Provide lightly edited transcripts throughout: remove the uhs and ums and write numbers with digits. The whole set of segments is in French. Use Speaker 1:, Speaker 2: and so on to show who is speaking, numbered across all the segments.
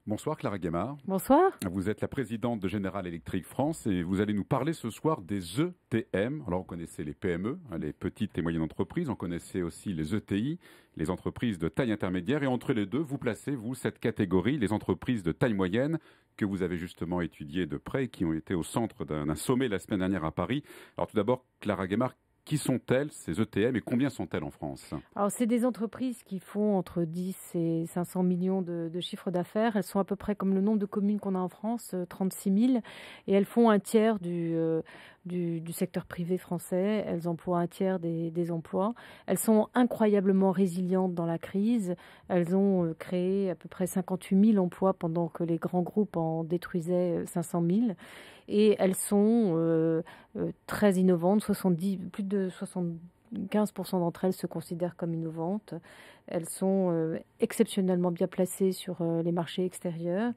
Speaker 1: Bonsoir Clara Guémard.
Speaker 2: Bonsoir.
Speaker 1: Vous êtes la présidente de General Electric France et vous allez nous parler ce soir des ETM. Alors on connaissait les PME, les petites et moyennes entreprises, on connaissait aussi les ETI, les entreprises de taille intermédiaire et entre les deux, vous placez, vous, cette catégorie, les entreprises de taille moyenne que vous avez justement étudiées de près et qui ont été au centre d'un sommet la semaine dernière à Paris. Alors tout d'abord, Clara Guémard, qui sont-elles, ces ETM, et combien sont-elles en France?
Speaker 2: Alors, c'est des entreprises qui font entre 10 et 500 millions de chiffre d'affaires. Elles sont à peu près comme le nombre de communes qu'on a en France, 36 000. Et elles font un tiers du secteur privé français. Elles emploient un tiers des emplois. Elles sont incroyablement résilientes dans la crise. Elles ont créé à peu près 58 000 emplois pendant que les grands groupes en détruisaient 500 000. Et elles sont très innovantes. Plus de 75% d'entre elles se considèrent comme innovantes. Elles sont exceptionnellement bien placées sur les marchés extérieurs.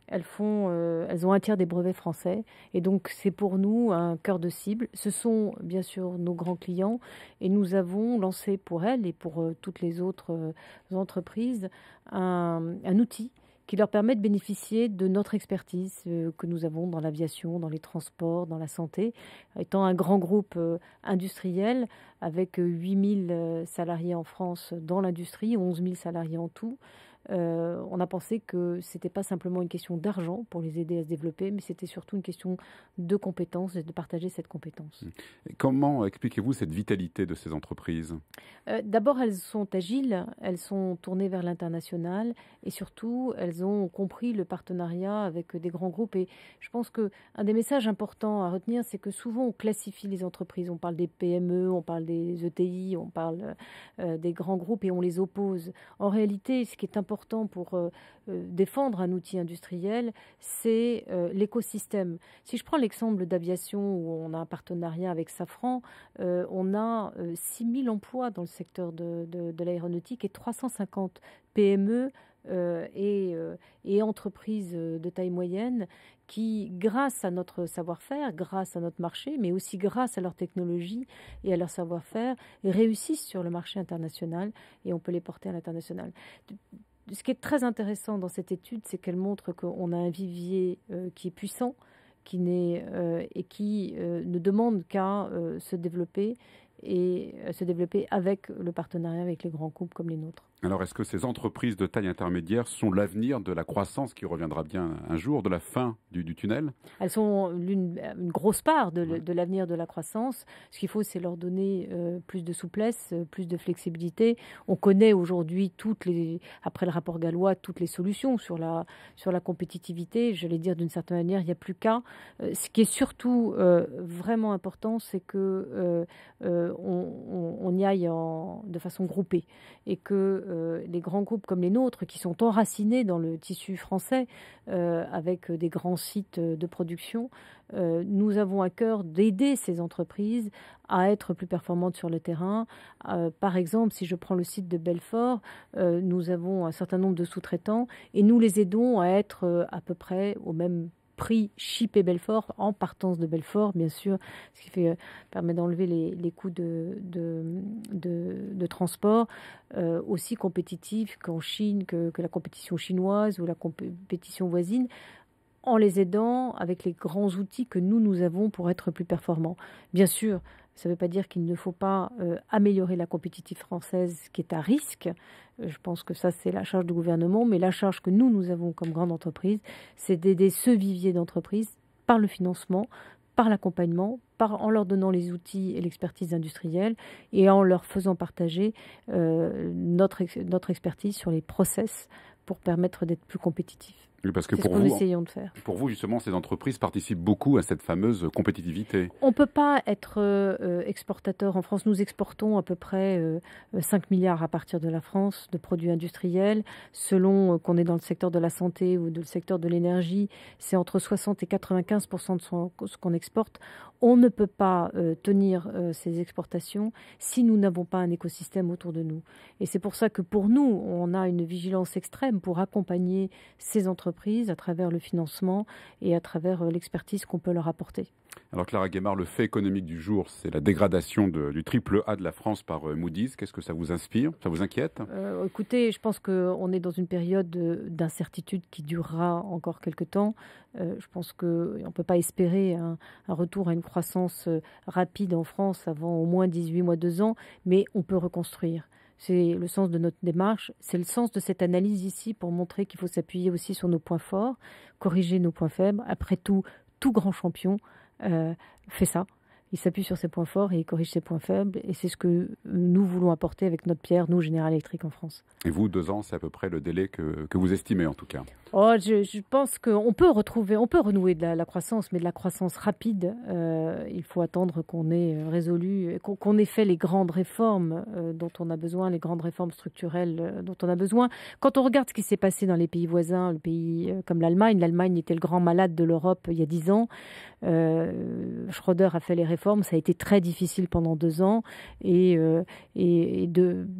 Speaker 2: Elles ont un tiers des brevets français. Et donc, c'est pour nous un cœur de cible. Ce sont bien sûr nos grands clients. Et nous avons lancé pour elles et pour toutes les autres entreprises un outil qui leur permet de bénéficier de notre expertise que nous avons dans l'aviation, dans les transports, dans la santé. Étant un grand groupe industriel avec 8 000 salariés en France dans l'industrie, 11 000 salariés en tout, on a pensé que ce n'était pas simplement une question d'argent pour les aider à se développer, mais c'était surtout une question de compétences et de partager cette compétence.
Speaker 1: Et comment expliquez-vous cette vitalité de ces entreprises?
Speaker 2: D'abord, elles sont agiles, elles sont tournées vers l'international et surtout, elles ont compris le partenariat avec des grands groupes. Et je pense qu'un des messages importants à retenir, c'est que souvent, on classifie les entreprises. On parle des PME, on parle des ETI, on parle des grands groupes et on les oppose. En réalité, ce qui est important pour défendre un outil industriel, c'est l'écosystème. Si je prends l'exemple d'aviation où on a un partenariat avec Safran, on a 6 000 emplois dans le secteur de l'aéronautique et 350 PME et entreprises de taille moyenne qui, grâce à notre savoir-faire, grâce à notre marché, mais aussi grâce à leur technologie et à leur savoir-faire, réussissent sur le marché international et on peut les porter à l'international. Ce qui est très intéressant dans cette étude, c'est qu'elle montre qu'on a un vivier qui est puissant, et qui ne demande qu'à se développer et se développer avec le partenariat avec les grands groupes comme les nôtres.
Speaker 1: Alors, est-ce que ces entreprises de taille intermédiaire sont l'avenir de la croissance qui reviendra bien un jour, de la fin du tunnel?
Speaker 2: Elles sont une grosse part de l'avenir de la croissance. Ce qu'il faut, c'est leur donner plus de souplesse, plus de flexibilité. On connaît aujourd'hui après le rapport Gallois, toutes les solutions sur la compétitivité. Je vais dire d'une certaine manière, il n'y a plus qu'à. Ce qui est surtout vraiment important, c'est que on y aille de façon groupée et que les grands groupes comme les nôtres, qui sont enracinés dans le tissu français avec des grands sites de production, nous avons à cœur d'aider ces entreprises à être plus performantes sur le terrain. Par exemple, si je prends le site de Belfort, nous avons un certain nombre de sous-traitants et nous les aidons à être à peu près au même prix Chip et Belfort, en partance de Belfort, bien sûr, ce qui permet d'enlever les coûts de transport, aussi compétitifs qu'en Chine, que la compétition chinoise ou la compétition voisine, en les aidant avec les grands outils que nous avons pour être plus performants. Bien sûr, ça ne veut pas dire qu'il ne faut pas améliorer la compétitivité française qui est à risque. Je pense que ça, c'est la charge du gouvernement. Mais la charge que nous avons comme grande entreprise, c'est d'aider ce vivier d'entreprises par le financement, par l'accompagnement, en leur donnant les outils et l'expertise industrielle et en leur faisant partager notre expertise sur les process pour permettre d'être plus compétitifs.
Speaker 1: Oui, parce que
Speaker 2: c'est ce que nous essayons de faire.
Speaker 1: Pour vous, justement, ces entreprises participent beaucoup à cette fameuse compétitivité.
Speaker 2: On ne peut pas être exportateur. En France, nous exportons à peu près 5 milliards à partir de la France de produits industriels. Selon qu'on est dans le secteur de la santé ou le secteur de l'énergie, c'est entre 60 et 95% de ce qu'on exporte. On ne peut pas tenir ces exportations si nous n'avons pas un écosystème autour de nous. Et c'est pour ça que pour nous, on a une vigilance extrême pour accompagner ces entreprises entreprises à travers le financement et à travers l'expertise qu'on peut leur apporter.
Speaker 1: Alors Clara Guémard, le fait économique du jour, c'est la dégradation du triple A de la France par Moody's. Qu'est-ce que ça vous inspire? Ça vous inquiète?
Speaker 2: Écoutez, je pense qu'on est dans une période d'incertitude qui durera encore quelque temps. Je pense qu'on ne peut pas espérer un retour à une croissance rapide en France avant au moins 18 mois, 2 ans, mais on peut reconstruire. C'est le sens de notre démarche, c'est le sens de cette analyse ici pour montrer qu'il faut s'appuyer aussi sur nos points forts, corriger nos points faibles. Après tout grand champion fait ça. Il s'appuie sur ses points forts et il corrige ses points faibles. Et c'est ce que nous voulons apporter avec notre pierre, nous, General Electric en France.
Speaker 1: Et vous, 2 ans, c'est à peu près le délai que vous estimez en tout cas?
Speaker 2: Je pense qu'on peut renouer de la croissance, mais de la croissance rapide. Il faut attendre qu'on ait résolu, qu'on ait fait les grandes réformes dont on a besoin, les grandes réformes structurelles dont on a besoin. Quand on regarde ce qui s'est passé dans les pays voisins, le pays comme l'Allemagne était le grand malade de l'Europe il y a 10 ans. Schröder a fait les réformes, ça a été très difficile pendant 2 ans et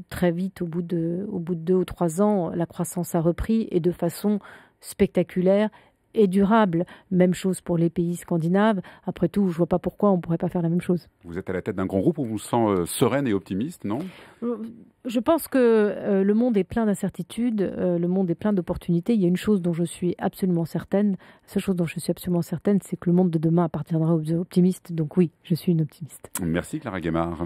Speaker 2: très vite, au bout de 2 ou 3 ans, la croissance a repris et de façon spectaculaire et durable. Même chose pour les pays scandinaves. Après tout, je ne vois pas pourquoi on ne pourrait pas faire la même chose.
Speaker 1: Vous êtes à la tête d'un grand groupe, on vous sent sereine et optimiste, non?
Speaker 2: Je pense que le monde est plein d'incertitudes, le monde est plein d'opportunités. Il y a une chose dont je suis absolument certaine, la seule chose dont je suis absolument certaine, c'est que le monde de demain appartiendra aux optimistes. Donc oui, je suis une optimiste.
Speaker 1: Merci Clara Guémard.